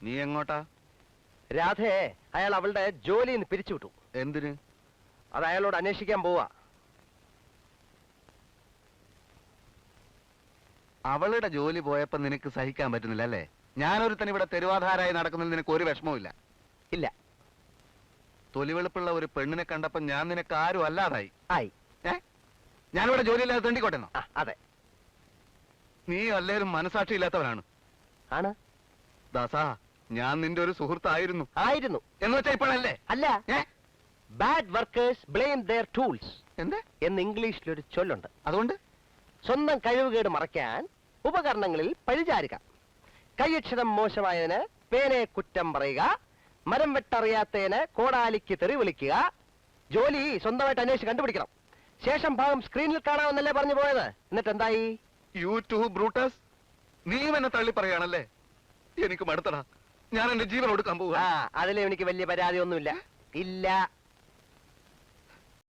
നീ എങ്ങോട്ടാ? രാധയെ അയാൾ അവളുടെ ജോലിയിൽ നിന്ന് പിരിച്ചുവിട്ടു. എന്തിന്? അത് അയാളോട് അന്വേഷിക്കാൻ പോവാ. അവളുടെ ജോലി പോയപ്പോ നിനക്ക് സഹിക്കാൻ പറ്റുന്നില്ല അല്ലേ? ഞാനൊരുത്തൻ ഇവിടെ തെരുവാധാരായി നടക്കുന്നതിൽ നിനക്ക് ഒരു വിഷമവും ഇല്ല? ഇല്ല. തൊലിവെളുപ്പുള്ള ഒരു പെണ്ണിനെ കണ്ടപ്പോ ഞാൻ നിനക്ക് ആരും അല്ലാതായി. ആയി. ഞാനിവിടെ ജോലിയില്ലാതെ തെണ്ടിക്കോട്ടെന്നോ? അതെ. നീ അല്ലേലും മനസാക്ഷി ഇല്ലാത്തവനാണ്. ആണ് ദാസാ, ഞാൻ നിന്റെ ഒരു സുഹൃത്തായിരുന്നു. ആയിരുന്നു എന്ന് വെച്ചാ ഇപ്പോഴല്ലേ? അല്ല. Bad workers blame their tools എന്ന് ഇംഗ്ലീഷിലൊരു ചൊല്ലുണ്ട്. അതുകൊണ്ട് സ്വന്തം കഴിവുകേട് മറയ്ക്കാൻ ഉപകരണങ്ങളിൽ പഴിചാരുക. കൈയക്ഷരം മോശമായതിന് പേനയെ കുറ്റം പറയുക. മരം വെട്ടറിയാത്തതിന് കോടാലിക്ക് തെറി വിളിക്കുക. ജോലി സ്വന്തമായിട്ട് അന്വേഷിച്ച് കണ്ടുപിടിക്കണം. ശേഷം ഭാഗം സ്ക്രീനിൽ കാണാമെന്നല്ലേ പറഞ്ഞു പോയത്? എന്നിട്ട് എന്തായി? യൂട്യൂബ് ബ്രൂട്ടസ്, നീ എന്നെ തള്ളി പറയാണല്ലേ? എനിക്ക് മടുത്തടാ. ഞാൻ എന്റെ ജീവൻ കൊടുക്കാൻ പോവുക. അതിലും എനിക്ക് വലിയ പരാതി ഒന്നുമില്ല. ഇല്ല.